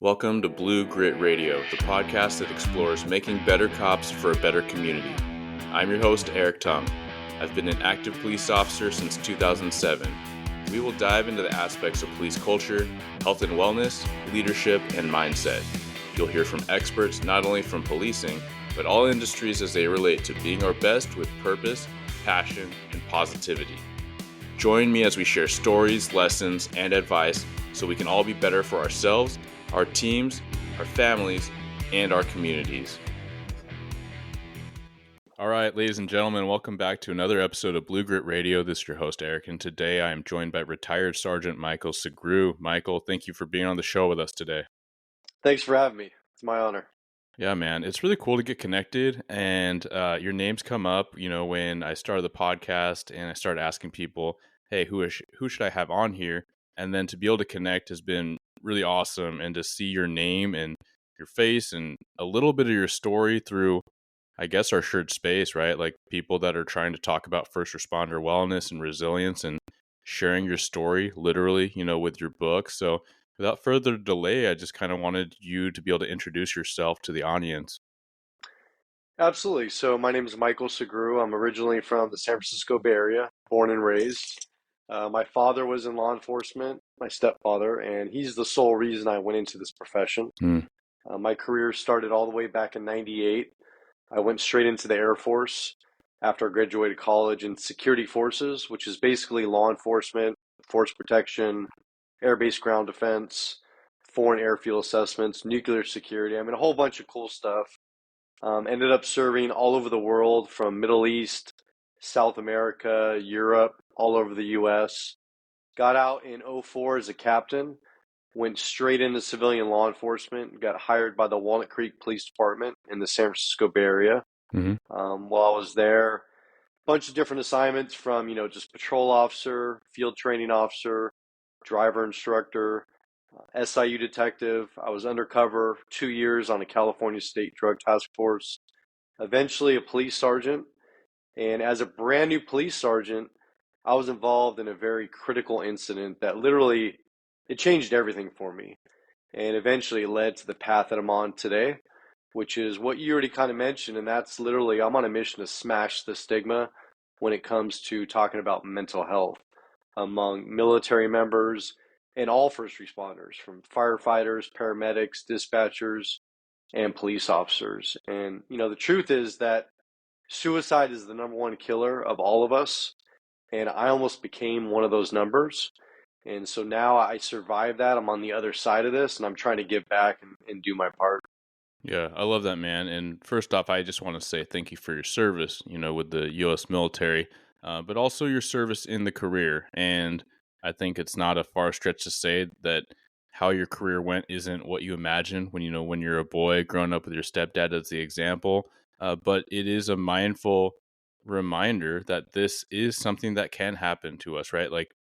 Welcome to Blue Grit Radio, the podcast that explores making better cops for a better community. I'm your host, Eric Tung. I've been an active police officer since 2007. We will dive into the aspects of police culture, health and wellness, leadership, and mindset. You'll hear from experts not only from policing, but all industries as they relate to being our best with purpose, passion, and positivity. Join me as we share stories, lessons, and advice so we can all be better for ourselves, our teams, our families, and our communities. All right, ladies and gentlemen, welcome back to another episode of Blue Grit Radio. This is your host, Eric, and today I am joined by retired Sergeant Michael Sugrue. Michael, thank you for being on the show with us today. Thanks for having me. It's my honor. Yeah, man, it's really cool to get connected, and your names come up, when I started the podcast and I started asking people, hey, who should I have on here? And then to be able to connect has been really awesome, and to see your name and your face and a little bit of your story through, I guess, our shared space, right? Like people that are trying to talk about first responder wellness and resilience and sharing your story literally, with your book. So without further delay, I just kind of wanted you to be able to introduce yourself to the audience. Absolutely. So my name is Michael Sugrue. I'm originally from the San Francisco Bay Area, born and raised. My father was in law enforcement, my stepfather, and he's the sole reason I went into this profession. My career started all the way back in '98. I went straight into the Air Force after I graduated college in security forces, which is basically law enforcement, force protection, air-based ground defense, foreign airfield assessments, nuclear security. I mean, a whole bunch of cool stuff. Ended up serving all over the world, from Middle East, South America, Europe, all over the U.S. Got out in '04 as a captain, went straight into civilian law enforcement, got hired by the Walnut Creek Police Department in the San Francisco Bay Area. While I was there, a bunch of different assignments from, just patrol officer, field training officer, driver instructor, SIU detective. I was undercover 2 years on a California State Drug Task Force, eventually a police sergeant. And as a brand new police sergeant, I was involved in a very critical incident that literally, it changed everything for me, and eventually led to the path that I'm on today, which is what you already kind of mentioned. And that's literally, I'm on a mission to smash the stigma when it comes to talking about mental health among military members and all first responders, from firefighters, paramedics, dispatchers, and police officers. And, the truth is that suicide is the number one killer of all of us. And I almost became one of those numbers. And so now I survived that. I'm on the other side of this, and I'm trying to give back and do my part. Yeah, I love that, man. And first off, I just want to say thank you for your service, with the U.S. military, but also your service in the career. And I think it's not a far stretch to say that how your career went isn't what you imagine when you're a boy growing up with your stepdad as the example. But it is a mindful reminder that this is something that can happen to us, right? Like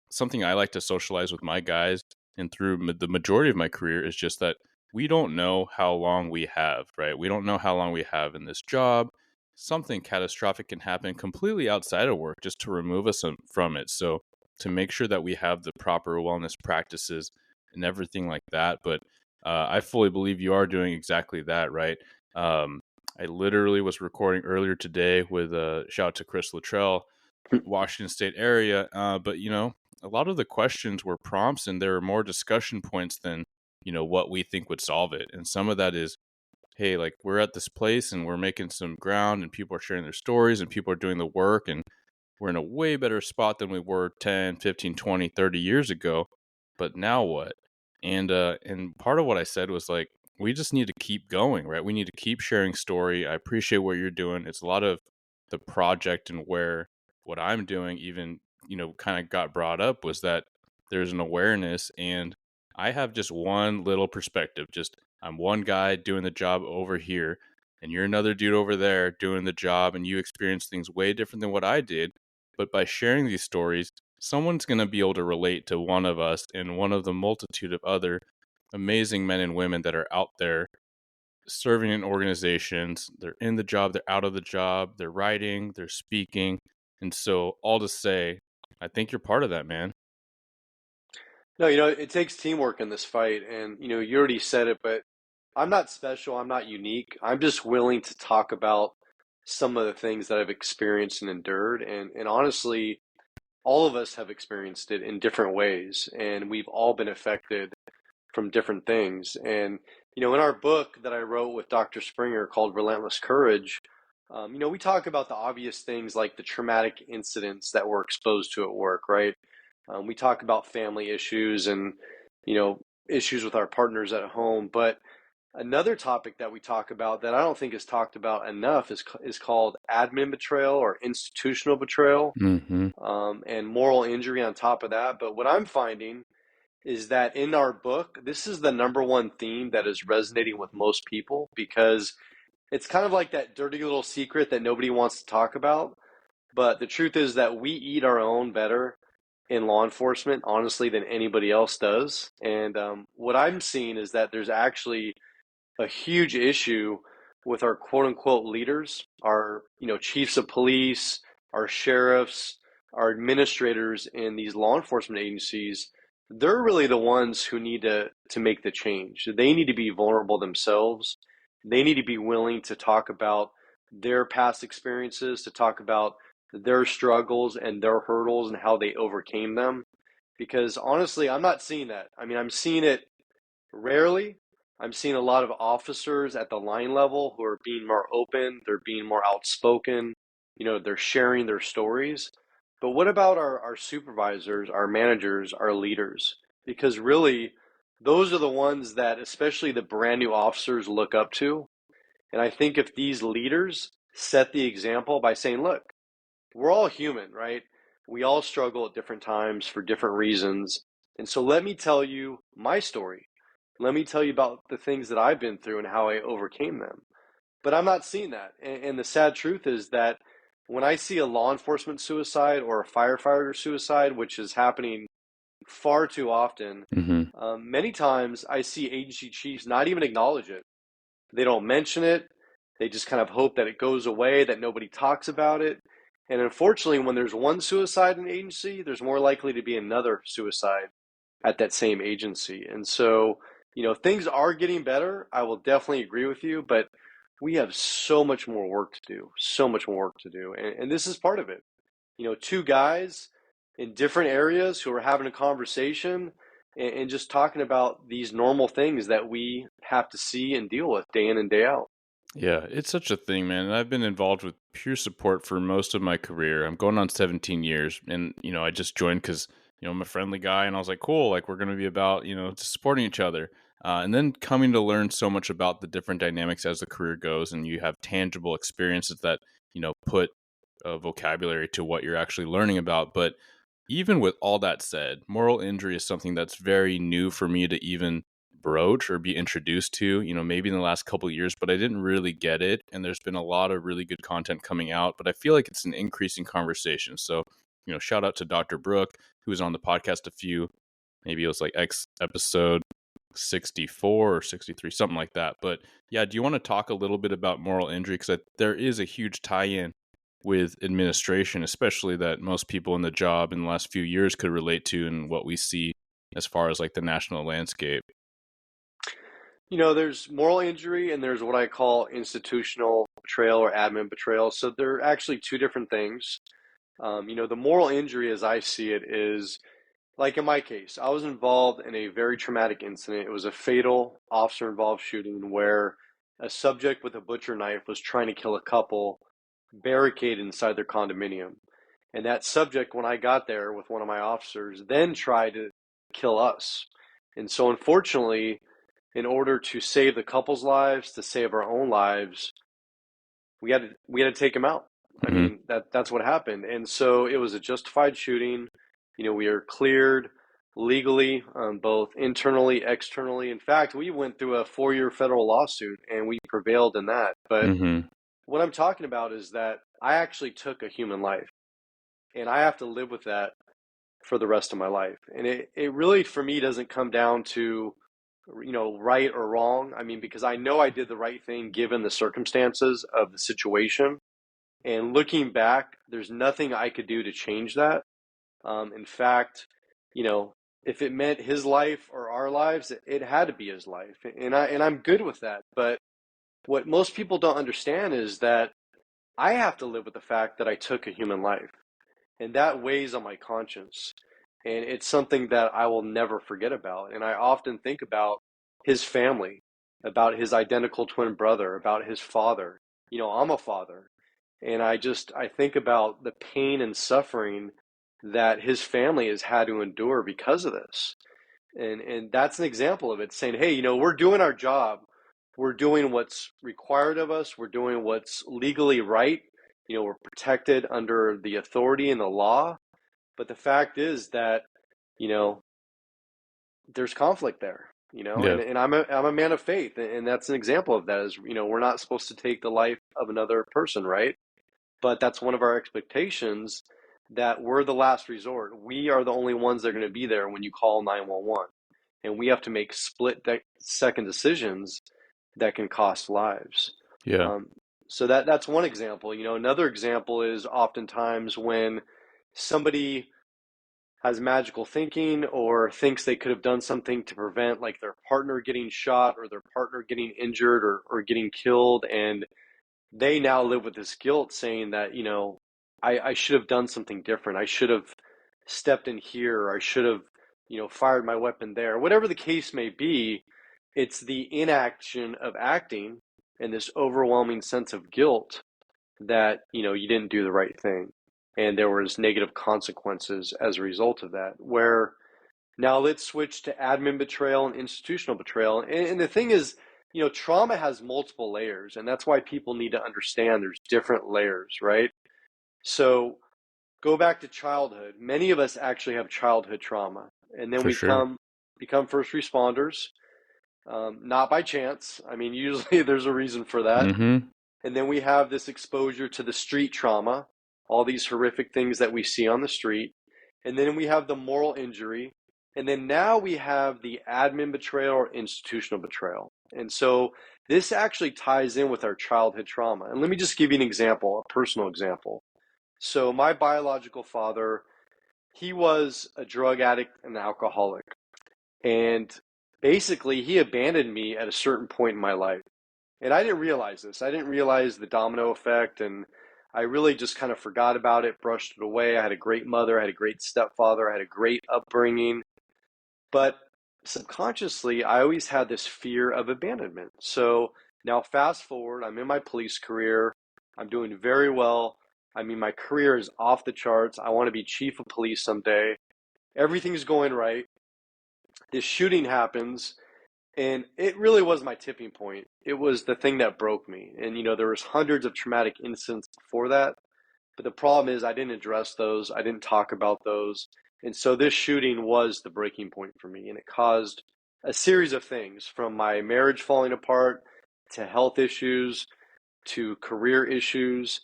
something I like to socialize with my guys and through the majority of my career is just that we don't know how long we have, right? We don't know how long we have in this job. Something catastrophic can happen completely outside of work just to remove us from it. So to make sure that we have the proper wellness practices and everything like that. But I fully believe you are doing exactly that, right? I literally was recording earlier today with a shout out to Chris Luttrell, Washington State area. But, a lot of the questions were prompts, and there are more discussion points than, what we think would solve it. And some of that is, hey, like we're at this place and we're making some ground and people are sharing their stories and people are doing the work, and we're in a way better spot than we were 10, 15, 20, 30 years ago. But now what? And part of what I said was like, we just need to keep going, right? We need to keep sharing story. I appreciate what you're doing. It's a lot of the project and where what I'm doing even, kind of got brought up was that there's an awareness, and I have just one little perspective. Just I'm one guy doing the job over here, and you're another dude over there doing the job, and you experience things way different than what I did. But by sharing these stories, someone's going to be able to relate to one of us and one of the multitude of other amazing men and women that are out there serving in organizations. They're in the job, they're out of the job, they're writing, they're speaking. And so all to say, I think you're part of that, man. No, it takes teamwork in this fight, and you already said it, but I'm not special, I'm not unique. I'm just willing to talk about some of the things that I've experienced and endured, and honestly, all of us have experienced it in different ways, and we've all been affected from different things. And in our book that I wrote with Dr. Springer called Relentless Courage, we talk about the obvious things like the traumatic incidents that we're exposed to at work, right? We talk about family issues and you know issues with our partners at home, but another topic that we talk about that I don't think is talked about enough is called admin betrayal or institutional betrayal, Hmm. and moral injury on top of that. But what I'm finding is that in our book, this is the number one theme that is resonating with most people because it's kind of like that dirty little secret that nobody wants to talk about. But the truth is that we eat our own better in law enforcement, honestly, than anybody else does. And what I'm seeing is that there's actually a huge issue with our quote unquote leaders, our chiefs of police, our sheriffs, our administrators in these law enforcement agencies. They're really the ones who need to make the change. They need to be vulnerable themselves. They need to be willing to talk about their past experiences, to talk about their struggles and their hurdles and how they overcame them. Because honestly, I'm not seeing that. I mean, I'm seeing it rarely. I'm seeing a lot of officers at the line level who are being more open, they're being more outspoken, they're sharing their stories. But what about our supervisors, our managers, our leaders? Because really, those are the ones that, especially the brand new officers, look up to. And I think if these leaders set the example by saying, look, we're all human, right? We all struggle at different times for different reasons. And so let me tell you my story. Let me tell you about the things that I've been through and how I overcame them. But I'm not seeing that. And the sad truth is that when I see a law enforcement suicide or a firefighter suicide, which is happening far too often, Hmm. many times I see agency chiefs not even acknowledge it. They don't mention it. They just kind of hope that it goes away, that nobody talks about it. And unfortunately, when there's one suicide in an agency, there's more likely to be another suicide at that same agency. And so, things are getting better. I will definitely agree with you, but we have so much more work to do, so much more work to do. And this is part of it. Two guys in different areas who are having a conversation and just talking about these normal things that we have to see and deal with day in and day out. Yeah, it's such a thing, man. And I've been involved with peer support for most of my career. I'm going on 17 years. And, I just joined because, I'm a friendly guy. And I was like, cool, like we're going to be about, just supporting each other. And then coming to learn so much about the different dynamics as the career goes. And you have tangible experiences that, put a vocabulary to what you're actually learning about. But even with all that said, moral injury is something that's very new for me to even broach or be introduced to, maybe in the last couple of years, but I didn't really get it. And there's been a lot of really good content coming out, but I feel like it's an increasing conversation. So, shout out to Dr. Brooke, who was on the podcast maybe it was like X episode 64 or 63, something like that. But yeah, do you want to talk a little bit about moral injury? Because there is a huge tie in with administration, especially that most people in the job in the last few years could relate to and what we see as far as like the national landscape. There's moral injury and there's what I call institutional betrayal or admin betrayal. So they're actually two different things. The moral injury, as I see it, is like in my case, I was involved in a very traumatic incident. It was a fatal officer involved shooting where a subject with a butcher knife was trying to kill a couple barricaded inside their condominium. And that subject, when I got there with one of my officers, then tried to kill us. And so, unfortunately, in order to save the couple's lives, to save our own lives, we had to take him out. I Hmm. mean, that's what happened. And so it was a justified shooting. We are cleared legally, both internally, externally. In fact, we went through a 4-year federal lawsuit and we prevailed in that. But Hmm. what I'm talking about is that I actually took a human life and I have to live with that for the rest of my life. And it really, for me, doesn't come down to, right or wrong. I mean, because I know I did the right thing given the circumstances of the situation. And looking back, there's nothing I could do to change that. In fact, you know, if it meant his life or our lives, it had to be his life. And I'm good with that. But what most people don't understand is that I have to live with the fact that I took a human life, and that weighs on my conscience. And it's something that I will never forget about. And I often think about his family, about his identical twin brother, about his father. I'm a father. And I think about the pain and suffering that his family has had to endure because of this. And that's an example of it, saying, hey, we're doing our job. We're doing what's required of us. We're doing what's legally right. We're protected under the authority and the law. But the fact is that, you know, there's conflict there, Yeah. and I'm a man of faith. And that's an example of that is, we're not supposed to take the life of another person, right? But that's one of our expectations, that we're the last resort. We are the only ones that are going to be there when you call 911. And we have to make second decisions that can cost lives. Yeah. Um, so that's one example. Another example is oftentimes when somebody has magical thinking or thinks they could have done something to prevent like their partner getting shot or their partner getting injured or getting killed, and they now live with this guilt saying that, I should have done something different. I should have stepped in here, or I should have, fired my weapon there. Whatever the case may be, it's the inaction of acting and this overwhelming sense of guilt that, you didn't do the right thing. And there was negative consequences as a result of that. Where now let's switch to admin betrayal and institutional betrayal. And the thing is, trauma has multiple layers, and that's why people need to understand there's different layers, right? So go back to childhood. Many of us actually have childhood trauma, and then For we sure. become first responders, not by chance. I mean, usually there's a reason for that. Mm-hmm. And then we have this exposure to the street trauma, all these horrific things that we see on the street. And then we have the moral injury. And then now we have the admin betrayal or institutional betrayal. And so this actually ties in with our childhood trauma. And let me just give you an example, a personal example. So my biological father, he was a drug addict and alcoholic. And basically he abandoned me at a certain point in my life. And I didn't realize this. I didn't realize the domino effect. And I really just kind of forgot about it, brushed it away. I had a great mother. I had a great stepfather. I had a great upbringing. But subconsciously, I always had this fear of abandonment. So now, fast forward, I'm in my police career. I'm doing very well. I mean, my career is off the charts. I want to be chief of police someday. Everything's going right. This shooting happens, and it really was my tipping point. It was the thing that broke me. And, there was hundreds of traumatic incidents before that. But the problem is I didn't address those. I didn't talk about those. And so this shooting was the breaking point for me. And it caused a series of things, from my marriage falling apart to health issues to career issues.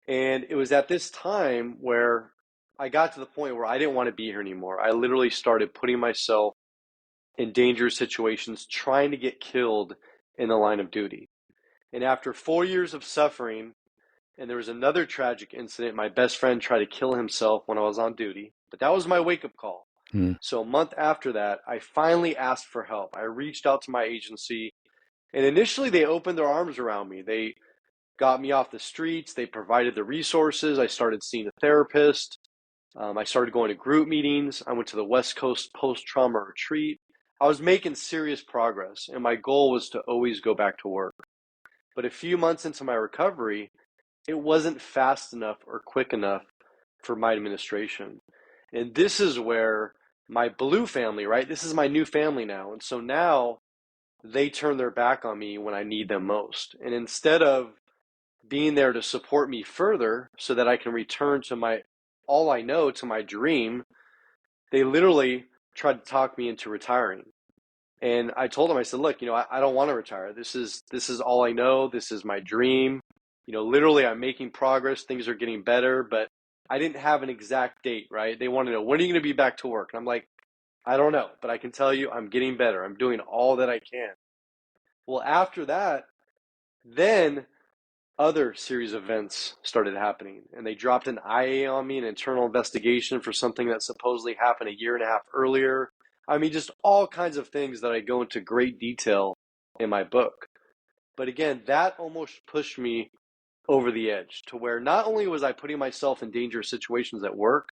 And it was at this time where I got to the point where I didn't want to be here anymore. I literally started putting myself in dangerous situations, trying to get killed in the line of duty. And after 4 years of suffering, and there was another tragic incident. My best friend tried to kill himself when I was on duty, but that was my wake-up call. Mm. So a month after that, I finally asked for help. I reached out to my agency, and initially they opened their arms around me. They got me off the streets. They provided the resources. I started seeing a therapist. I started going to group meetings. I went to the West Coast post-trauma retreat. I was making serious progress, and my goal was to always go back to work. But a few months into my recovery, it wasn't fast enough or quick enough for my administration. And this is where my blue family, right? This is my new family now. And so now they turn their back on me when I need them most. And instead of being there to support me further so that I can return to my all I know, to my dream, they literally tried to talk me into retiring. And I told them, I said, look, I don't want to retire. This is all I know. This is my dream. Literally I'm making progress. Things are getting better, but I didn't have an exact date, right? They want to know, when are you going to be back to work? And I'm like, I don't know, but I can tell you I'm getting better. I'm doing all that I can. Well, after that, then other series of events started happening, and they dropped an IA on me, an internal investigation for something that supposedly happened a year and a half earlier. I mean, just all kinds of things that I go into great detail in my book. But again, that almost pushed me over the edge to where not only was I putting myself in dangerous situations at work,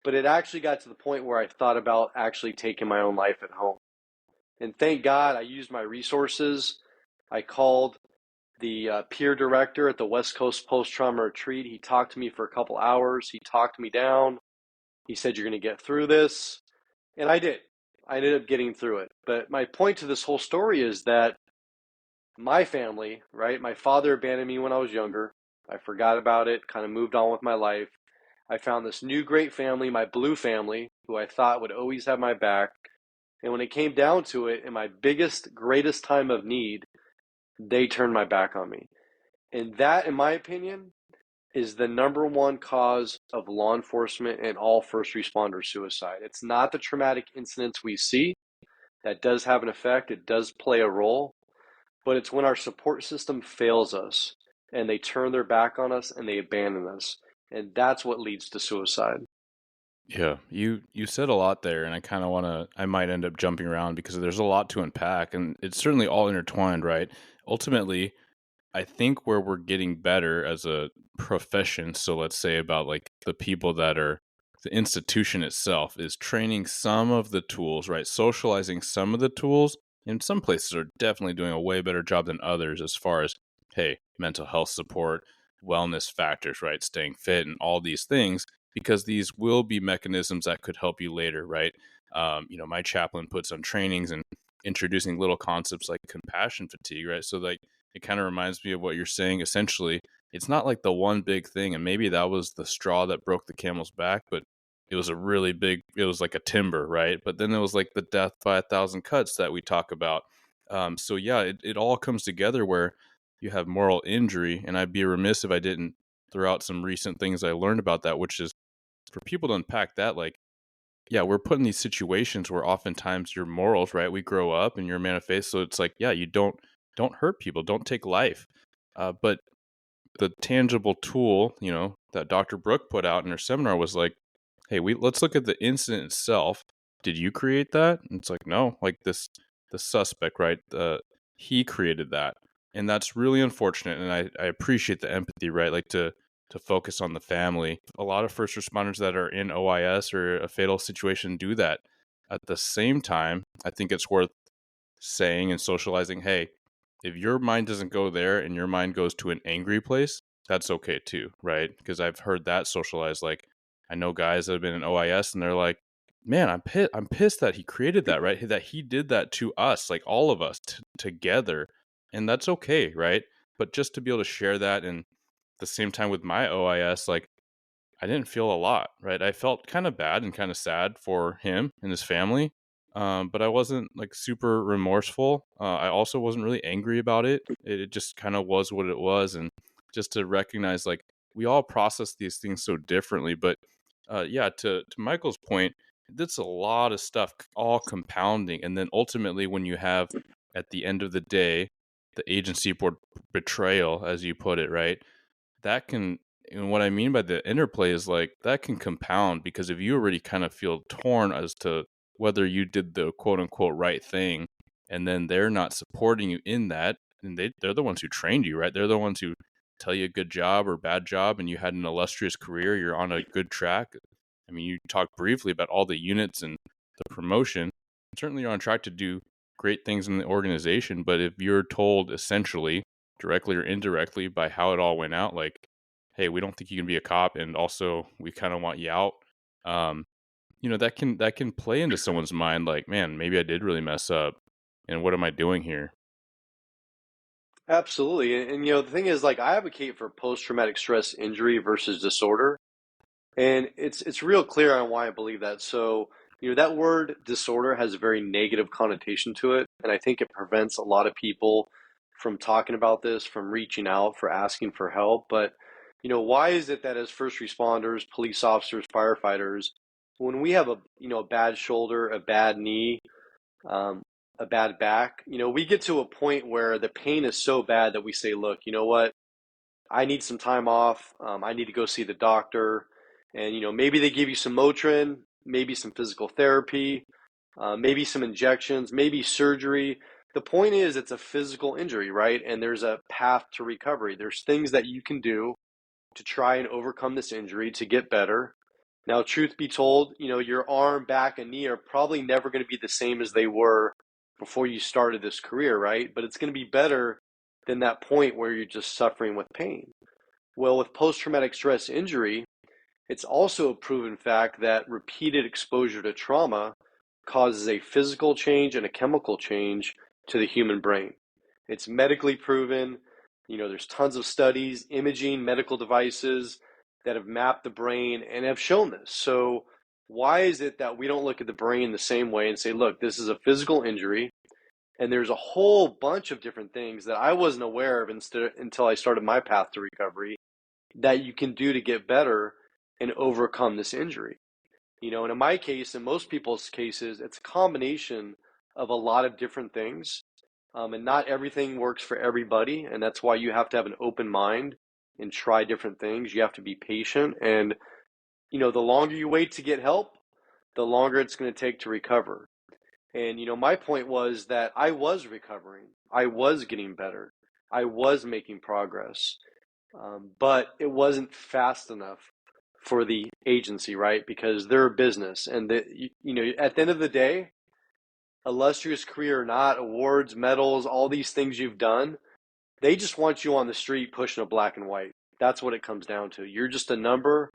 but it actually got to the point where I thought about actually taking my own life at home. And thank God I used my resources. I called the peer director at the West Coast Post Trauma Retreat. He talked to me for a couple hours. He talked me down. He said, "You're going to get through this." And I did. I ended up getting through it. But my point to this whole story is that my family, right? My father abandoned me when I was younger. I forgot about it, kind of moved on with my life. I found this new great family, my blue family, who I thought would always have my back. And when it came down to it, in my biggest, greatest time of need, they turned my back on me. And that, in my opinion, is the number one cause of law enforcement and all first responder suicide. It's not the traumatic incidents we see. That does have an effect. It does play a role. But it's when our support system fails us and they turn their back on us and they abandon us. And that's what leads to suicide. Yeah, you said a lot there, and I kind of want to. I might end up jumping around because there's a lot to unpack, and it's certainly all intertwined, right? Ultimately, I think where we're getting better as a profession, so let's say about like the people that are the institution itself, is training some of the tools, right? Socializing some of the tools. And some places are definitely doing a way better job than others as far as, hey, mental health support, wellness factors, right? Staying fit and all these things, because these will be mechanisms that could help you later, right? My chaplain puts on trainings and introducing little concepts like compassion fatigue, right? So like it kind of reminds me of what you're saying. Essentially, it's not like the one big thing, and maybe that was the straw that broke the camel's back, but it was a really big, it was like a timber, right? But then it was like the death by 1,000 cuts that we talk about. So yeah, it all comes together where you have moral injury, and I'd be remiss if I didn't throw out some recent things I learned about that, which is for people to unpack that, like, yeah, we're put in these situations where oftentimes your morals, right? We grow up and you're a man of faith, so it's like, yeah, you don't hurt people, don't take life. But the tangible tool, that Dr. Brooke put out in her seminar was like, hey, let's look at the incident itself. Did you create that? And it's like, no, like the suspect, right? He created that. And that's really unfortunate. And I appreciate the empathy, right? Like to focus on the family. A lot of first responders that are in OIS or a fatal situation do that. At the same time, I think it's worth saying and socializing, hey, if your mind doesn't go there and your mind goes to an angry place, that's okay too, right? Because I've heard that socialized. Like, I know guys that have been in OIS and they're like, man, I'm pissed that he created that, right? That he did that to us, like all of us together. And that's okay, right? But just to be able to share that, and at the same time with my OIS, like, I didn't feel a lot, right? I felt kind of bad and kind of sad for him and his family, but I wasn't like super remorseful. I also wasn't really angry about it. It just kind of was what it was, and just to recognize, like, we all process these things so differently. But yeah, to Michael's point, that's a lot of stuff, all compounding, and then ultimately, when you have at the end of the day the agency board betrayal, as you put it, right? That can, and what I mean by the interplay is like that can compound, because if you already kind of feel torn as to whether you did the quote unquote right thing, and then they're not supporting you in that, and they're the ones who trained you, right? They're the ones who tell you good job or bad job, and you had an illustrious career, you're on a good track. I mean, you talked briefly about all the units and the promotion. Certainly you're on track to do great things in the organization, but if you're told essentially directly or indirectly by how it all went out, like, hey, we don't think you can be a cop, and also we kind of want you out. um that can play into someone's mind, like, man, maybe I did really mess up, and what am I doing here? Absolutely. And the thing is, like, I advocate for post-traumatic stress injury versus disorder. And it's real clear on why I believe that. So, that word disorder has a very negative connotation to it. And I think it prevents a lot of people from talking about this, from reaching out, for asking for help. But, why is it that as first responders, police officers, firefighters, when we have a bad shoulder, a bad knee, um, a bad back, we get to a point where the pain is so bad that we say, look, you know what? I need some time off. I need to go see the doctor. And, maybe they give you some Motrin, maybe some physical therapy. maybe some injections, maybe surgery. The point is, it's a physical injury, right? And there's a path to recovery. There's things that you can do to try and overcome this injury to get better. Now, truth be told, your arm, back, and knee are probably never going to be the same as they were before you started this career, right? But it's going to be better than that point where you're just suffering with pain. Well, with post-traumatic stress injury, it's also a proven fact that repeated exposure to trauma causes a physical change and a chemical change to the human brain. It's medically proven. There's tons of studies, imaging, medical devices that have mapped the brain and have shown this. So why is it that we don't look at the brain the same way and say, look, this is a physical injury, and there's a whole bunch of different things that I wasn't aware of until I started my path to recovery that you can do to get better and overcome this injury. And in my case, in most people's cases, it's a combination of a lot of different things. And not everything works for everybody. And that's why you have to have an open mind and try different things. You have to be patient. And, the longer you wait to get help, the longer it's going to take to recover. And, my point was that I was recovering. I was getting better. I was making progress. But it wasn't fast enough for the agency, right? Because they're a business. And, at the end of the day, illustrious career or not, awards, medals, all these things you've done, they just want you on the street pushing a black and white. That's what it comes down to. You're just a number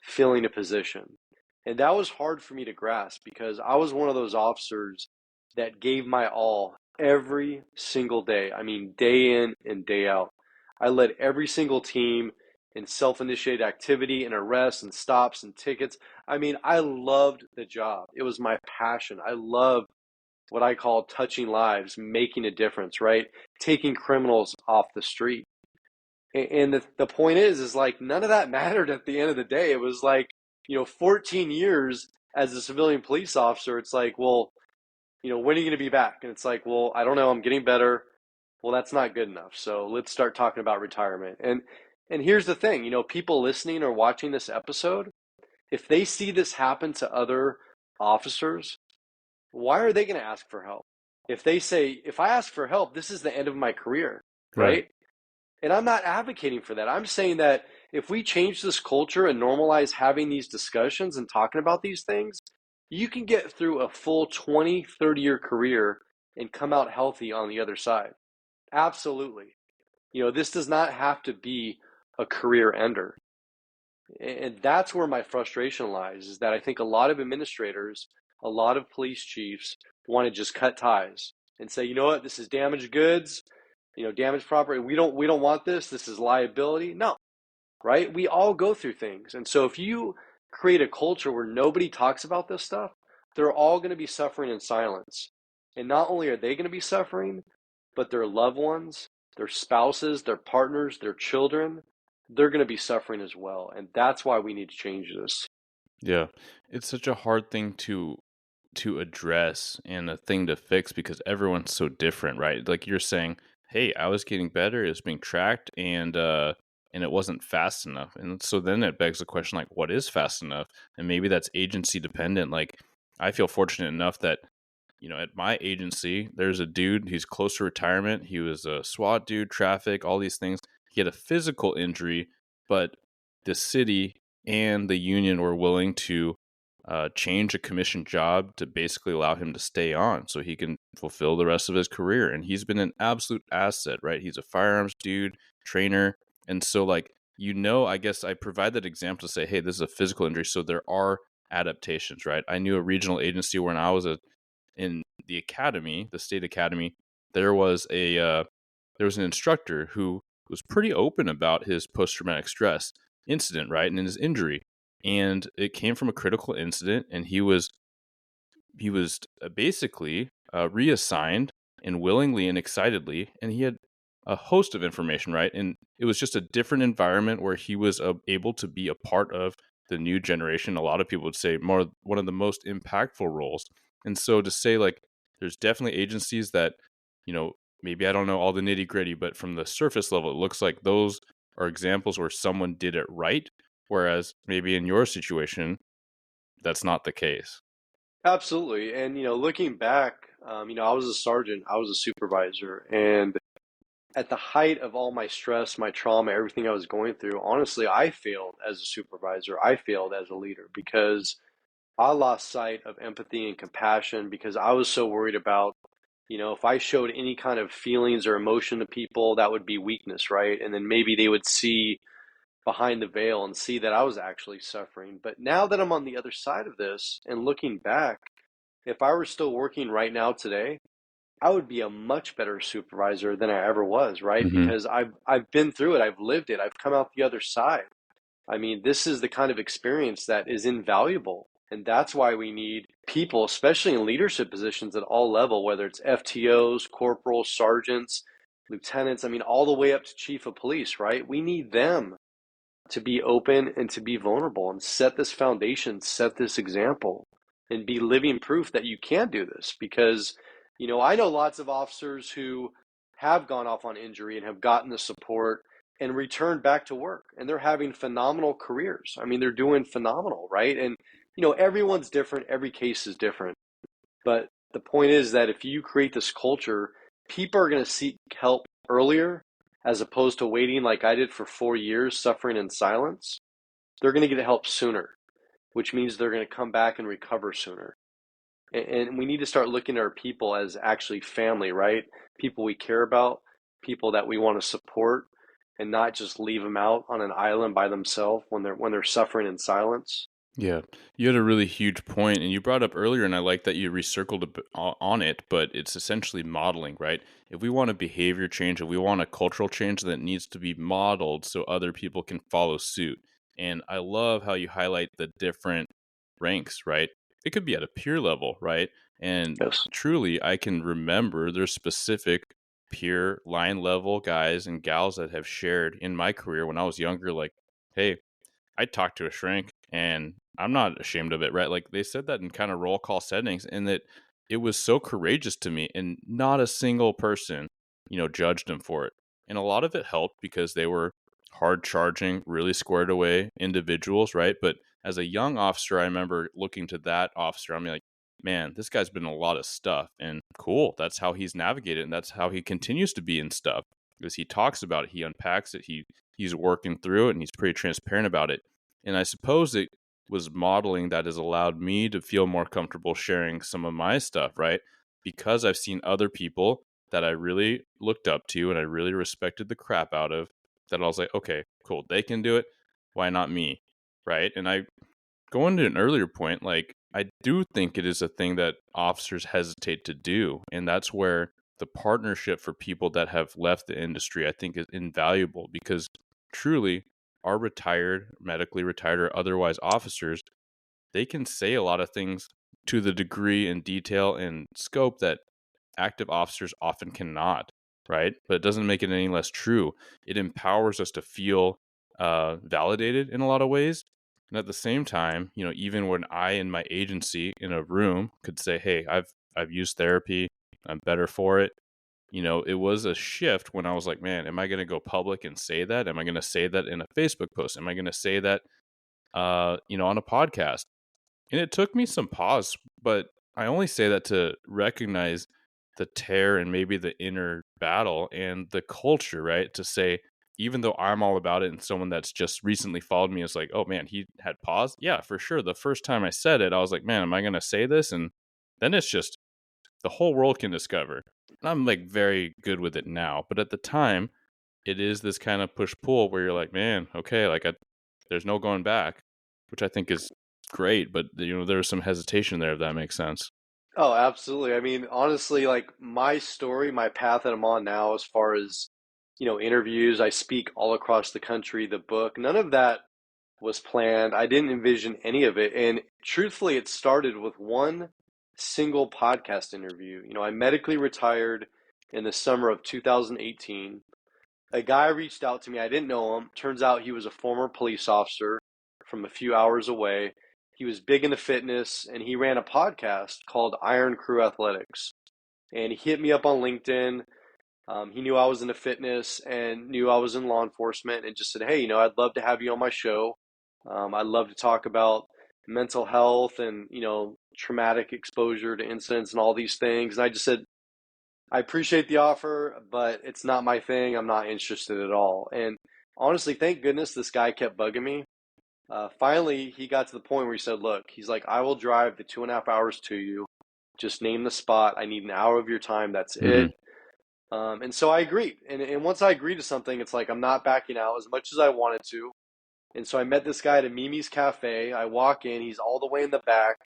filling a position. And that was hard for me to grasp because I was one of those officers that gave my all every single day. I mean, day in and day out. I led every single team in self-initiated activity and arrests and stops and tickets. I mean, I loved the job. It was my passion. I loved what I call touching lives, making a difference, right? Taking criminals off the street. And the point is like none of that mattered at the end of the day. It was like, 14 years as a civilian police officer. It's like, well, when are you going to be back? And it's like, well, I don't know. I'm getting better. Well, that's not good enough. So let's start talking about retirement. And here's the thing, people listening or watching this episode, if they see this happen to other officers, why are they going to ask for help? If they say, if I ask for help, this is the end of my career, Right. right? And I'm not advocating for that. I'm saying that if we change this culture and normalize having these discussions and talking about these things, you can get through a full 20, 30-year career and come out healthy on the other side. Absolutely. This does not have to be a career ender. And that's where my frustration lies, is that I think a lot of administrators, a lot of police chiefs want to just cut ties and say, you know what, this is damaged goods, damaged property. We don't want this. This is liability. No, right? We all go through things. And so if you create a culture where nobody talks about this stuff, they're all going to be suffering in silence. And not only are they going to be suffering, but their loved ones, their spouses, their partners, their children, they're going to be suffering as well. And that's why we need to change this. Yeah. It's such a hard thing to address and a thing to fix because everyone's so different, right? Like you're saying, hey, I was getting better, it's being tracked, and it wasn't fast enough. And so then it begs the question, like, what is fast enough? And maybe that's agency dependent. Like, I feel fortunate enough that, at my agency, there's a dude, he's close to retirement. He was a SWAT dude, traffic, all these things. He had a physical injury, but the city and the union were willing to change a commission job to basically allow him to stay on so he can fulfill the rest of his career. And he's been an absolute asset, right? He's a firearms dude, trainer. And so, like, I guess I provide that example to say, hey, this is a physical injury. So there are adaptations, right? I knew a regional agency when I was in the academy, the state academy, there was an instructor who was pretty open about his post-traumatic stress incident, right? And his injury. And it came from a critical incident, and he was basically reassigned, and willingly and excitedly, and he had a host of information, right? And it was just a different environment where he was able to be a part of the new generation. A lot of people would say one of the most impactful roles. And so to say, like, there's definitely agencies that, maybe I don't know all the nitty gritty, but from the surface level, it looks like those are examples where someone did it right. Whereas maybe in your situation, that's not the case. Absolutely. And, looking back, I was a sergeant, I was a supervisor, and at the height of all my stress, my trauma, everything I was going through, honestly, I failed as a supervisor. I failed as a leader because I lost sight of empathy and compassion because I was so worried about, if I showed any kind of feelings or emotion to people, that would be weakness, right? And then maybe they would see behind the veil and see that I was actually suffering. But now that I'm on the other side of this and looking back, if I were still working right now today, I would be a much better supervisor than I ever was, right? Hmm. Because I've been through it, I've lived it, I've come out the other side. I mean, this is the kind of experience that is invaluable. And that's why we need people, especially in leadership positions at all level, whether it's FTOs, corporals, sergeants, lieutenants, I mean, all the way up to chief of police, right? We need them to be open and to be vulnerable and set this foundation, set this example, and be living proof that you can do this. Because, I know lots of officers who have gone off on injury and have gotten the support and returned back to work, and they're having phenomenal careers. I mean, they're doing phenomenal, right? And, everyone's different, every case is different. But the point is that if you create this culture, people are going to seek help earlier as opposed to waiting like I did for 4 years, suffering in silence. They're going to get help sooner, which means they're going to come back and recover sooner. And we need to start looking at our people as actually family, right? People we care about, people that we want to support, and not just leave them out on an island by themselves when they're suffering in silence. Yeah, you had a really huge point, and you brought up earlier, and I like that you recircled on it, but it's essentially modeling, right? If we want a behavior change, if we want a cultural change, that needs to be modeled so other people can follow suit. And I love how you highlight the different ranks, right? It could be at a peer level, right? And Yes. truly, I can remember there's specific peer line level guys and gals that have shared in my career when I was younger, like, hey, I talked to a shrink and I'm not ashamed of it, right? Like they said that in kind of roll call settings, and that it was so courageous to me, and not a single person, judged them for it. And a lot of it helped because they were hard charging, really squared away individuals, right? But as a young officer, I remember looking to that officer. I'm like, man, this guy's been in a lot of stuff, and cool. That's how he's navigated, and that's how he continues to be in stuff because he talks about it, he unpacks it, he's working through it, and he's pretty transparent about it. And I suppose it was modeling that has allowed me to feel more comfortable sharing some of my stuff, right? Because I've seen other people that I really looked up to and I really respected the crap out of, that I was like, okay, cool, they can do it. Why not me? Right. And I go into an earlier point, like, I do think it is a thing that officers hesitate to do. And that's where the partnership for people that have left the industry, I think, is invaluable because truly, our retired, medically retired, or otherwise officers, they can say a lot of things to the degree and detail and scope that active officers often cannot, right? But it doesn't make it any less true. It empowers us to feel validated in a lot of ways. And at the same time, even when I in my agency in a room could say, "Hey, I've used therapy, I'm better for it." It was a shift when I was like, "Man, am I going to go public and say that? Am I going to say that in a Facebook post? Am I going to say that, on a podcast?" And it took me some pause, but I only say that to recognize the tear and maybe the inner battle and the culture, right? To say, even though I'm all about it and someone that's just recently followed me is like, oh man, he had pause. Yeah, for sure. The first time I said it, I was like, man, am I going to say this? And then it's just the whole world can discover. And I'm like very good with it now. But at the time, it is this kind of push pull where you're like, man, okay, like there's no going back, which I think is great. But there's some hesitation there, if that makes sense. Oh, absolutely. I mean, honestly, like my story, my path that I'm on now, as far as, interviews, I speak all across the country, the book, none of that was planned. I didn't envision any of it. And truthfully, it started with one single podcast interview. I medically retired in the summer of 2018. A guy reached out to me. I didn't know him. Turns out he was a former police officer from a few hours away. He was big into fitness and he ran a podcast called Iron Crew Athletics. And he hit me up on LinkedIn. He knew I was into fitness and knew I was in law enforcement and just said, hey, I'd love to have you on my show. I'd love to talk about mental health and, traumatic exposure to incidents and all these things. And I just said, I appreciate the offer, but it's not my thing. I'm not interested at all. And honestly, thank goodness this guy kept bugging me. Finally, he got to the point where he said, look, he's like, I will drive the 2.5 hours to you. Just name the spot. I need an hour of your time. That's Mm-hmm. it. And so I agreed. And once I agreed to something, it's like I'm not backing out as much as I wanted to. And so I met this guy at a Mimi's Cafe. I walk in, he's all the way in the back.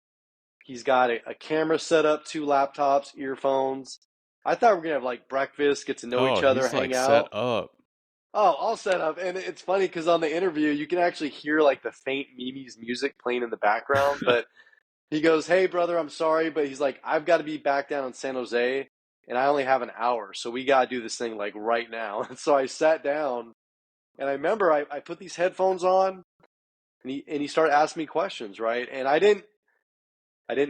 He's got a camera set up, 2 laptops, earphones. I thought we were going to have like breakfast, get to know Oh, each other, he's hang like set out. up. Oh, all set up. And it's funny because on the interview, you can actually hear like the faint Mimi's music playing in the background. But he goes, hey, brother, I'm sorry. But he's like, I've got to be back down in San Jose and I only have an hour. So we got to do this thing like right now. And so I sat down and I remember I put these headphones on and he started asking me questions, right? And I didn't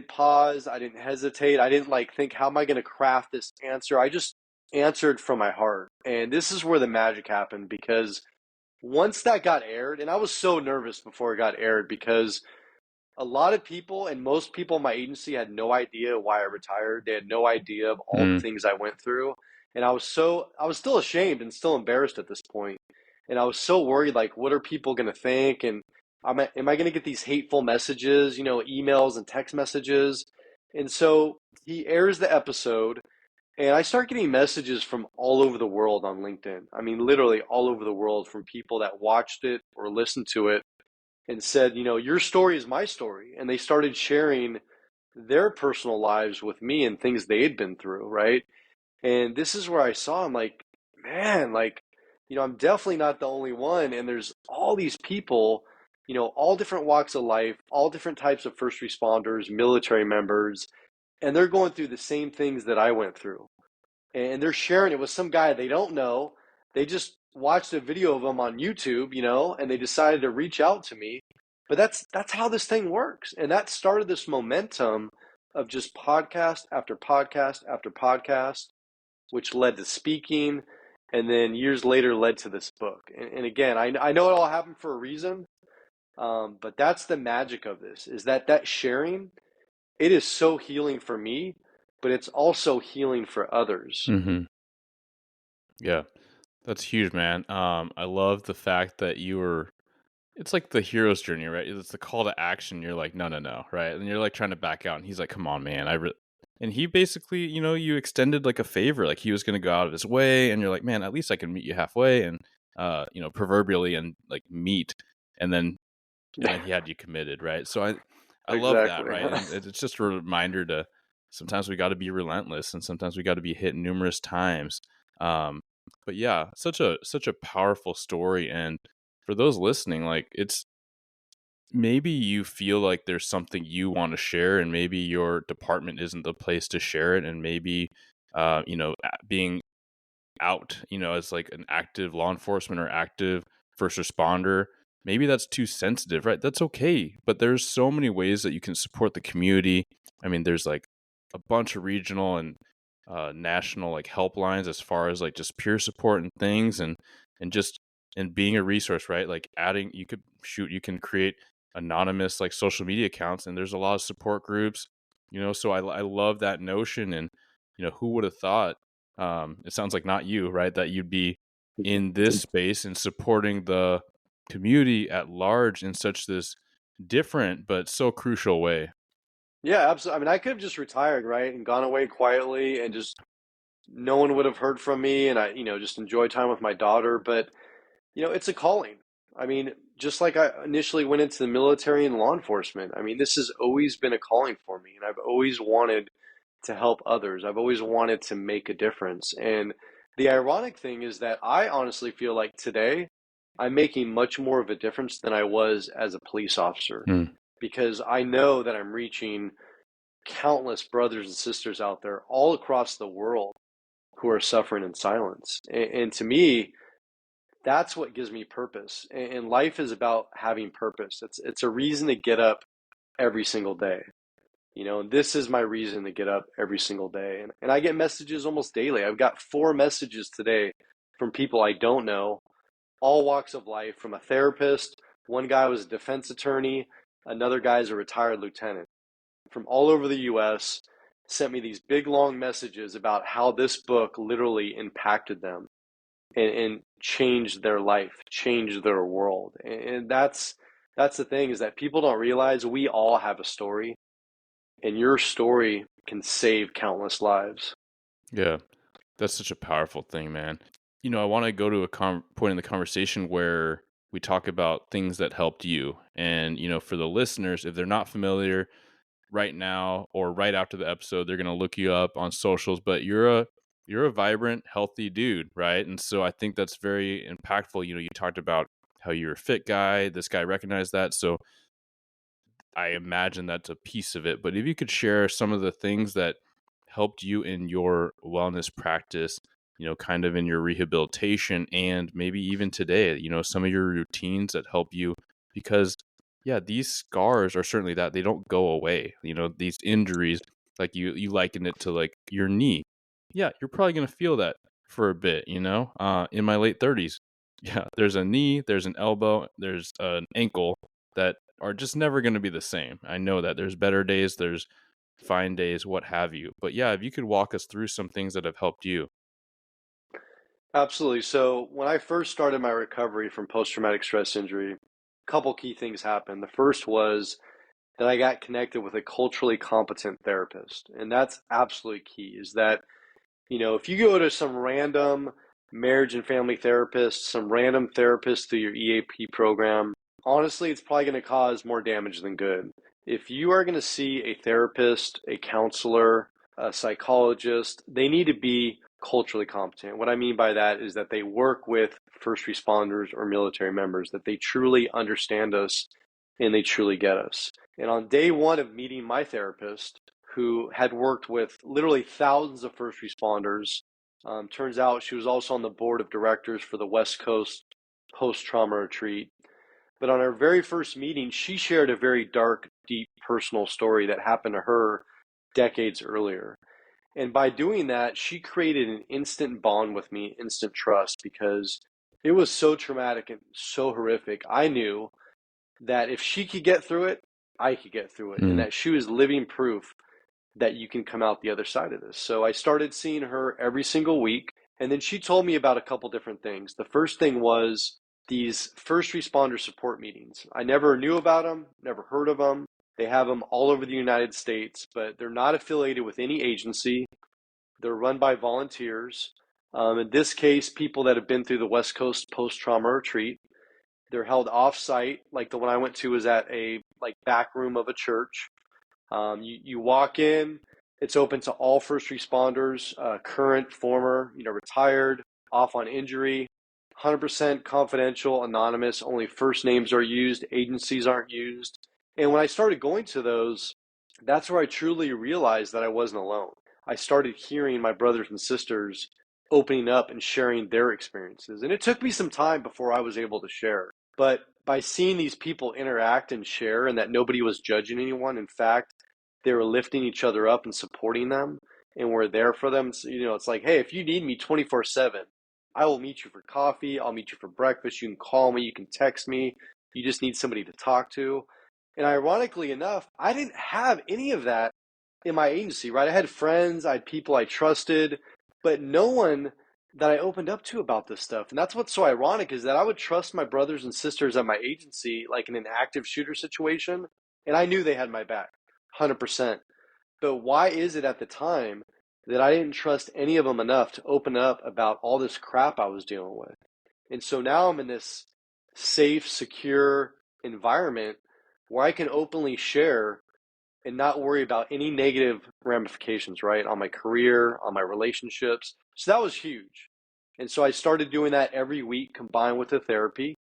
pause, I didn't hesitate, I didn't like think how am I going to craft this answer. I just answered from my heart. And this is where the magic happened because once that got aired, and I was so nervous before it got aired because a lot of people and most people in my agency had no idea why I retired. They had no idea of all the Mm. things I went through. And I was still ashamed and still embarrassed at this point. And I was so worried, like, what are people going to think? And am I going to get these hateful messages, emails and text messages? And so he airs the episode and I start getting messages from all over the world on LinkedIn. I mean, literally all over the world from people that watched it or listened to it and said, your story is my story. And they started sharing their personal lives with me and things they had been through, right? And this is where I saw, I'm like, man, like, I'm definitely not the only one. And there's all these people, all different walks of life, all different types of first responders, military members, and they're going through the same things that I went through. And they're sharing it with some guy they don't know. They just watched a video of him on YouTube, and they decided to reach out to me. But that's how this thing works. And that started this momentum of just podcast after podcast after podcast, which led to speaking, and then years later led to this book. And again, I know it all happened for a reason, but that's the magic of this, is that sharing, it is so healing for me, but it's also healing for others. Mm-hmm. Yeah, that's huge, man. I love the fact that you were. It's like the hero's journey, right? It's the call to action. You're like, no, no, no, right? And you're like trying to back out, and he's like, come on, man. And he basically, you extended like a favor, like he was going to go out of his way, and you're like, man, at least I can meet you halfway, and proverbially, and like meet, and then he had you committed, right? So I love that, Exactly. right? And it's just a reminder to sometimes we got to be relentless, and sometimes we got to be hit numerous times. Um, but yeah, such a powerful story, and for those listening, like it's maybe you feel like there's something you want to share, and maybe your department isn't the place to share it, and maybe being out, as like an active law enforcement or active first responder, maybe that's too sensitive, right? That's okay. But there's so many ways that you can support the community. I mean, there's like a bunch of regional and national like helplines as far as like just peer support and things, and just and being a resource, right? Like you can create anonymous like social media accounts, and there's a lot of support groups, so I love that notion. And who would have thought, it sounds like not you, right, that you'd be in this space and supporting the community at large in such this different but so crucial way. Yeah, absolutely. I mean, I could have just retired, right, and gone away quietly and just no one would have heard from me and I, just enjoy time with my daughter. But, it's a calling. I mean, just like I initially went into the military and law enforcement, I mean, this has always been a calling for me. And I've always wanted to help others. I've always wanted to make a difference. And the ironic thing is that I honestly feel like today I'm making much more of a difference than I was as a police officer Mm. because I know that I'm reaching countless brothers and sisters out there all across the world who are suffering in silence. And to me, that's what gives me purpose. And life is about having purpose. It's a reason to get up every single day. This is my reason to get up every single day. And I get messages almost daily. I've got 4 messages today from people I don't know, all walks of life, from a therapist. One guy was a defense attorney. Another guy is a retired lieutenant. from all over the US sent me these big long messages about how this book literally impacted them and changed their life, changed their world. And that's the thing, is that people don't realize we all have a story, and your story can save countless lives. Yeah, that's such a powerful thing, man. I want to go to a point in the conversation where we talk about things that helped you. And, for the listeners, if they're not familiar right now or right after the episode, they're going to look you up on socials, but you're a vibrant, healthy dude, right? And so I think that's very impactful. You talked about how you're a fit guy. This guy recognized that. So I imagine that's a piece of it. But if you could share some of the things that helped you in your wellness practice, kind of in your rehabilitation, and maybe even today, some of your routines that help you, because yeah, these scars are certainly that they don't go away. These injuries, like you likened it to like your knee. Yeah, you're probably going to feel that for a bit, in my late 30s. Yeah, there's a knee, there's an elbow, there's an ankle that are just never going to be the same. I know that there's better days, there's fine days, what have you. But yeah, if you could walk us through some things that have helped you. Absolutely. So when I first started my recovery from post-traumatic stress injury, a couple key things happened. The first was that I got connected with a culturally competent therapist. And that's absolutely key, is that, if you go to some random marriage and family therapist, some random therapist through your EAP program, honestly, it's probably going to cause more damage than good. If you are going to see a therapist, a counselor, a psychologist, they need to be culturally competent. What I mean by that is that they work with first responders or military members, that they truly understand us and they truly get us. And on day one of meeting my therapist, who had worked with literally thousands of first responders, turns out she was also on the board of directors for the West Coast post-trauma retreat. But on our very first meeting, she shared a very dark, deep personal story that happened to her decades earlier. And by doing that, she created an instant bond with me, instant trust, because it was so traumatic and so horrific. I knew that if she could get through it, I could get through it, and Mm. that she was living proof that you can come out the other side of this. So I started seeing her every single week. And then she told me about a couple different things. The first thing was these first responder support meetings. I never knew about them, never heard of them. They have them all over the United States, but they're not affiliated with any agency. They're run by volunteers. In this case, people that have been through the West Coast post-trauma retreat. They're held off-site, like the one I went to was at a back room of a church. You walk in, it's open to all first responders, current, former, retired, off on injury, 100% confidential, anonymous, only first names are used, agencies aren't used. And when I started going to those, that's where I truly realized that I wasn't alone. I started hearing my brothers and sisters opening up and sharing their experiences. And it took me some time before I was able to share. But by seeing these people interact and share, and that nobody was judging anyone, in fact, they were lifting each other up and supporting them, and we're there for them. So, it's like, hey, if you need me 24/7, I will meet you for coffee. I'll meet you for breakfast. You can call me. You can text me. You just need somebody to talk to. And ironically enough, I didn't have any of that in my agency, right? I had friends, I had people I trusted, but no one that I opened up to about this stuff. And that's what's so ironic, is that I would trust my brothers and sisters at my agency, like in an active shooter situation, and I knew they had my back, 100%. But why is it at the time that I didn't trust any of them enough to open up about all this crap I was dealing with? And so now I'm in this safe, secure environment where I can openly share and not worry about any negative ramifications, right? On my career, on my relationships. So that was huge. And so I started doing that every week combined with the therapy.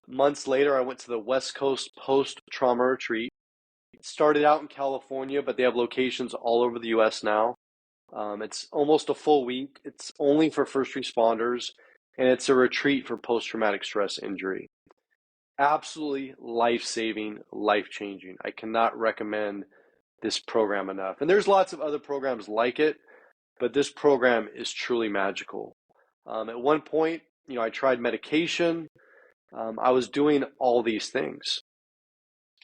Months later, I went to the West Coast post-trauma retreat. It started out in California, but they have locations all over the US now. It's almost a full week. It's only for first responders, and it's a retreat for post-traumatic stress injury. Absolutely life-saving, life-changing. I cannot recommend this program enough. And there's lots of other programs like it, but this program is truly magical. At one point, I tried medication. I was doing all these things.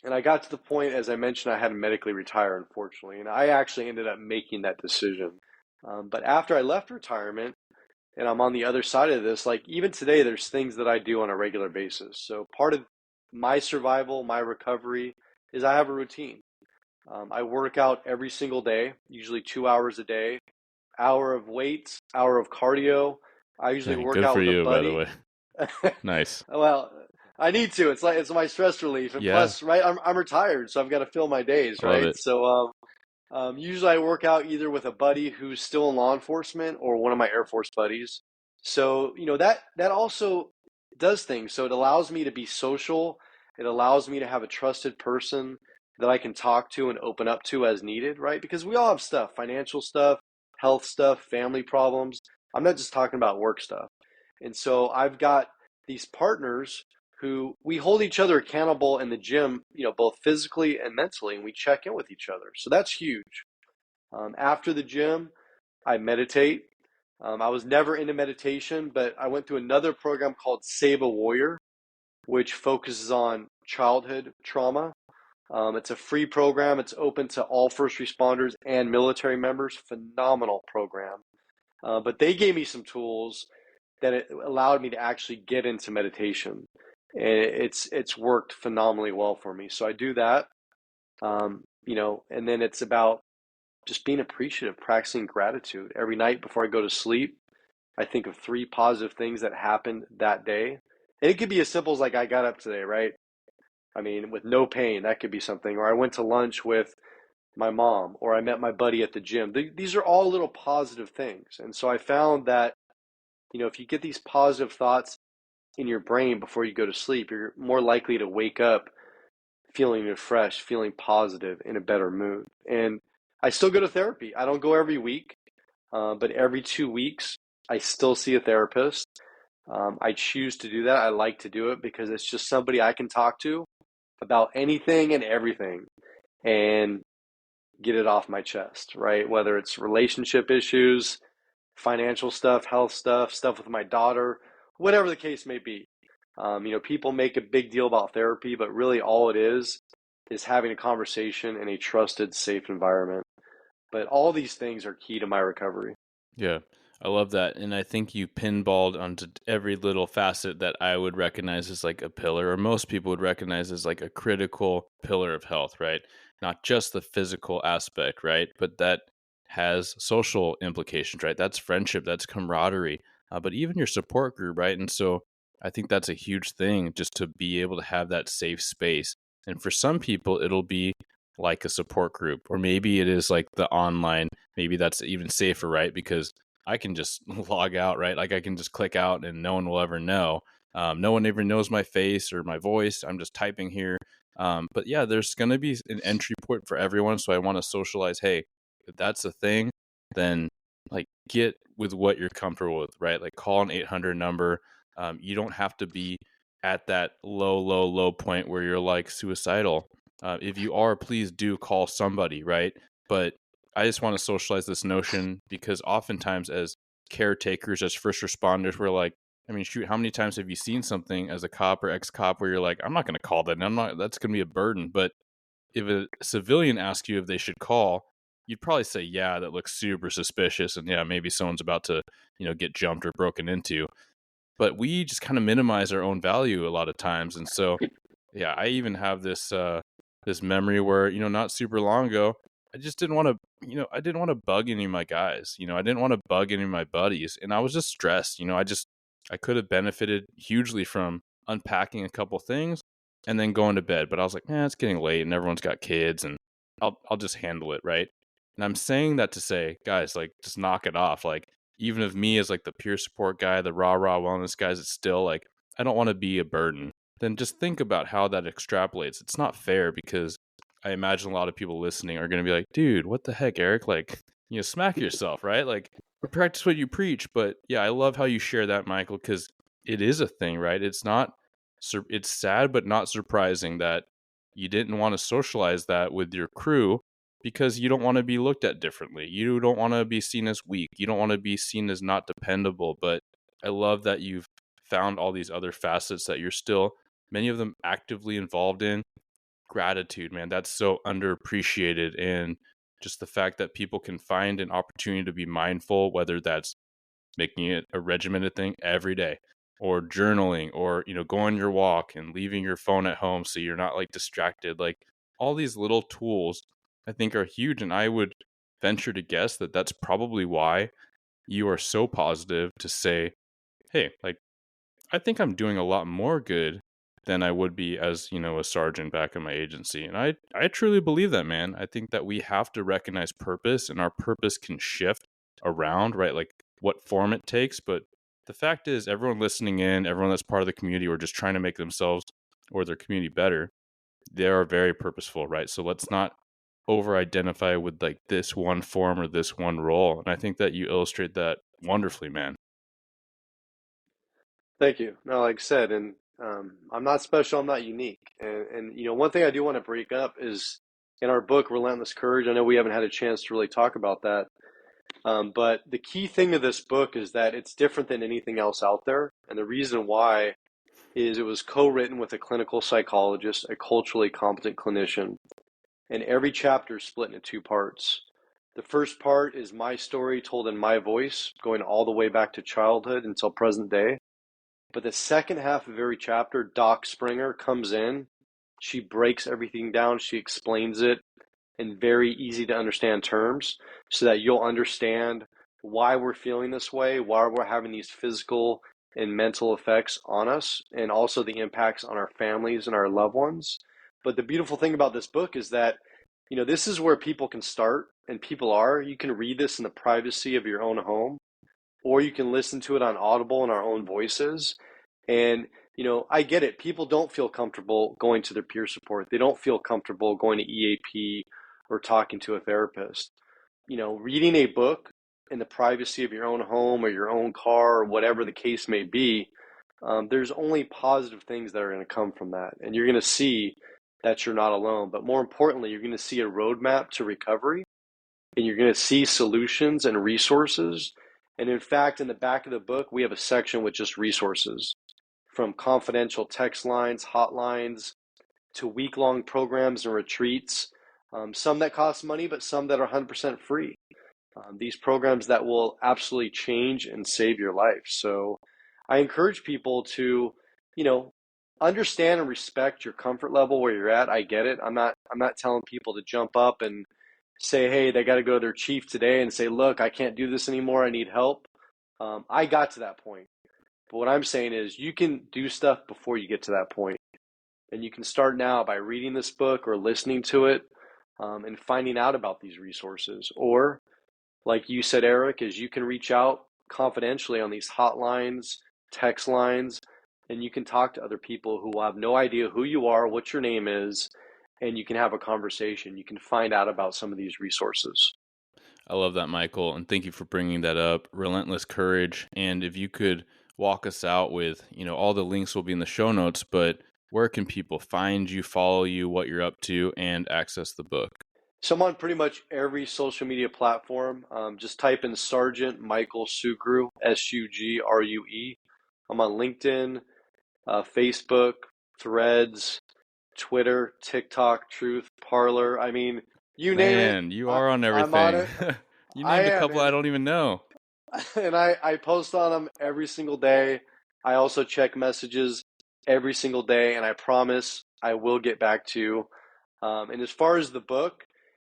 And I got to the point, as I mentioned, I had to medically retire, unfortunately. And I actually ended up making that decision. But after I left retirement, and I'm on the other side of this, like even today, there's things that I do on a regular basis. So part of my survival, my recovery, is I have a routine. I work out every single day, usually 2 hours a day, hour of weights, hour of cardio. I usually Dang, work good out for with a you, by the buddy. way. Nice. Well, I need to. It's like it's my stress relief, and Yeah, plus, right, I'm retired, so I've got to fill my days, I love right? it. So, usually I work out either with a buddy who's still in law enforcement or one of my Air Force buddies. So, that also does things. So it allows me to be social. It allows me to have a trusted person that I can talk to and open up to as needed, right? Because we all have stuff, financial stuff, health stuff, family problems. I'm not just talking about work stuff. And so I've got these partners who we hold each other accountable in the gym, both physically and mentally, and we check in with each other. So that's huge. After the gym, I meditate. I was never into meditation, but I went through another program called Save a Warrior, which focuses on childhood trauma. It's a free program. It's open to all first responders and military members. Phenomenal program. But they gave me some tools that it allowed me to actually get into meditation. And it's worked phenomenally well for me. So I do that, and then it's about just being appreciative, practicing gratitude. Every night before I go to sleep, I think of 3 positive things that happened that day. And it could be as simple as like I got up today, right? I mean, with no pain, that could be something. Or I went to lunch with my mom, or I met my buddy at the gym. These are all little positive things. And so I found that, if you get these positive thoughts in your brain before you go to sleep, you're more likely to wake up feeling refreshed, feeling positive, in a better mood. And I still go to therapy. I don't go every week, but every 2 weeks, I still see a therapist. I choose to do that. I like to do it because it's just somebody I can talk to about anything and everything and get it off my chest, right? Whether it's relationship issues, financial stuff, health stuff, stuff with my daughter, whatever the case may be. People make a big deal about therapy, but really all it is having a conversation in a trusted, safe environment. But all these things are key to my recovery. Yeah, I love that. And I think you pinballed onto every little facet that I would recognize as like a pillar, or most people would recognize as like a critical pillar of health, right? Not just the physical aspect, right? But that has social implications, right? That's friendship, that's camaraderie, but even your support group, right? And so I think that's a huge thing just to be able to have that safe space. And for some people, it'll be like a support group, or maybe it is like the online. Maybe that's even safer, right? Because I can just log out, right? Like I can just click out and no one will ever know. No one ever knows my face or my voice. I'm just typing here. But yeah, there's going to be an entry point for everyone. So I want to socialize. Hey, if that's a thing, then like get with what you're comfortable with, right? Like call an 800 number. You don't have to be at that low point where you're like suicidal. If you are, please do call somebody, right? But I just want to socialize this notion because oftentimes as caretakers, as first responders, we're like, I mean, shoot, how many times have you seen something as a cop or ex-cop where you're like, I'm not going to call that. That's going to be a burden. But if a civilian asks you if they should call, you'd probably say, yeah, that looks super suspicious. And yeah, maybe someone's about to, get jumped or broken into. But we just kind of minimize our own value a lot of times. And so, yeah, I even have this memory where, not super long ago, I just didn't want to, I didn't want to bug any of my guys. I didn't want to bug any of my buddies. And I was just stressed. I could have benefited hugely from unpacking a couple things and then going to bed. But I was like, man, it's getting late and everyone's got kids and I'll just handle it. Right. And I'm saying that to say, guys, like, just knock it off. Like, even if me as like the peer support guy, the rah wellness guys, it's still like, I don't want to be a burden. Then just think about how that extrapolates. It's not fair because I imagine a lot of people listening are going to be like, dude, what the heck, Eric? Like, smack yourself, right? Like, practice what you preach. But yeah, I love how you share that, Michael, because it is a thing, right? It's not, it's sad, but not surprising that you didn't want to socialize that with your crew because you don't want to be looked at differently. You don't want to be seen as weak. You don't want to be seen as not dependable. But I love that you've found all these other facets that you're still, many of them actively involved in. gratitude, man. That's so underappreciated. And just the fact that people can find an opportunity to be mindful, whether that's making it a regimented thing every day, or journaling, or, go on your walk and leaving your phone at home so you're not like distracted. Like all these little tools I think are huge. And I would venture to guess that that's probably why you are so positive to say, hey, like, I think I'm doing a lot more good than I would be as, a sergeant back in my agency. And I truly believe that, man. I think that we have to recognize purpose, and our purpose can shift around, right? Like what form it takes. But the fact is, everyone listening in, everyone that's part of the community or just trying to make themselves or their community better, they are very purposeful, right? So let's not over identify with like this one form or this one role. And I think that you illustrate that wonderfully, man. Thank you. No, like I said, and I'm not special. I'm not unique. And one thing I do want to break up is in our book, Relentless Courage. I know we haven't had a chance to really talk about that. But the key thing of this book is that it's different than anything else out there. And the reason why is it was co-written with a clinical psychologist, a culturally competent clinician, and every chapter is split into two parts. The first part is my story told in my voice, going all the way back to childhood until present day. But the second half of every chapter, Doc Springer comes in. She breaks everything down. She explains it in very easy to understand terms so that you'll understand why we're feeling this way, why we're having these physical and mental effects on us, and also the impacts on our families and our loved ones. But the beautiful thing about this book is that, this is where people can start, and people are. You can read this in the privacy of your own home, or you can listen to it on Audible in our own voices. And, I get it. People don't feel comfortable going to their peer support. They don't feel comfortable going to EAP or talking to a therapist. Reading a book in the privacy of your own home or your own car or whatever the case may be, there's only positive things that are going to come from that. And you're going to see that you're not alone. But more importantly, you're going to see a roadmap to recovery, and you're going to see solutions and resources. And in fact, in the back of the book, we have a section with just resources, from confidential text lines, hotlines, to week-long programs and retreats, some that cost money, but some that are 100% free. These programs that will absolutely change and save your life. So I encourage people to, understand and respect your comfort level where you're at. I get it. I'm not telling people to jump up and say, hey, they got to go to their chief today and say, look, I can't do this anymore. I need help. I got to that point. But what I'm saying is you can do stuff before you get to that point. And you can start now by reading this book or listening to it, and finding out about these resources. Or, like you said, Eric, is you can reach out confidentially on these hotlines, text lines, and you can talk to other people who will have no idea who you are, what your name is, and you can have a conversation. You can find out about some of these resources. I love that, Michael, and thank you for bringing that up. Relentless Courage. And if you could walk us out with, all the links will be in the show notes, but where can people find you, follow you, what you're up to, and access the book? So I'm on pretty much every social media platform. Just type in Sergeant Michael Sugrue, Sugrue. I'm on LinkedIn, Facebook, Threads, Twitter, TikTok, Truth, Parlor. I mean, you name it. Man, you are on I'm on everything. it. You I named a am, couple I man. don't even know. And I post on them every single day. I also check messages every single day, and I promise I will get back to you. And as far as the book,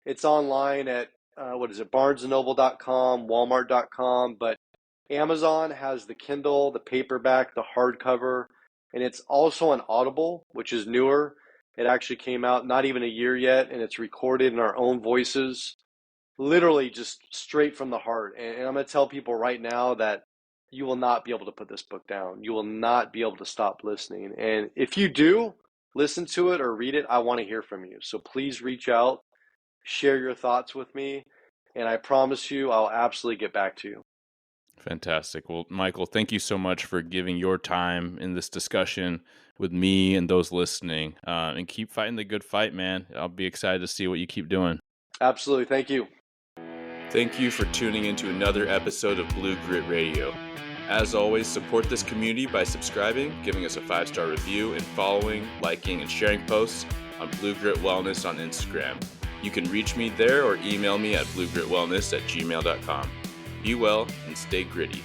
it's online at barnesandnoble.com, walmart.com, but Amazon has the Kindle, the paperback, the hardcover, and it's also on Audible, which is newer. It actually came out not even a year yet, and it's recorded in our own voices, literally just straight from the heart. And I'm going to tell people right now that you will not be able to put this book down. You will not be able to stop listening. And if you do listen to it or read it, I want to hear from you. So please reach out, share your thoughts with me, and I promise you I'll absolutely get back to you. Fantastic. Well, Michael, thank you so much for giving your time in this discussion with me and those listening. And keep fighting the good fight, man. I'll be excited to see what you keep doing. Absolutely. Thank you. Thank you for tuning into another episode of Blue Grit Radio. As always, support this community by subscribing, giving us a 5-star review, and following, liking, and sharing posts on Blue Grit Wellness on Instagram. You can reach me there or email me at bluegritwellness@gmail.com. Be well and stay gritty.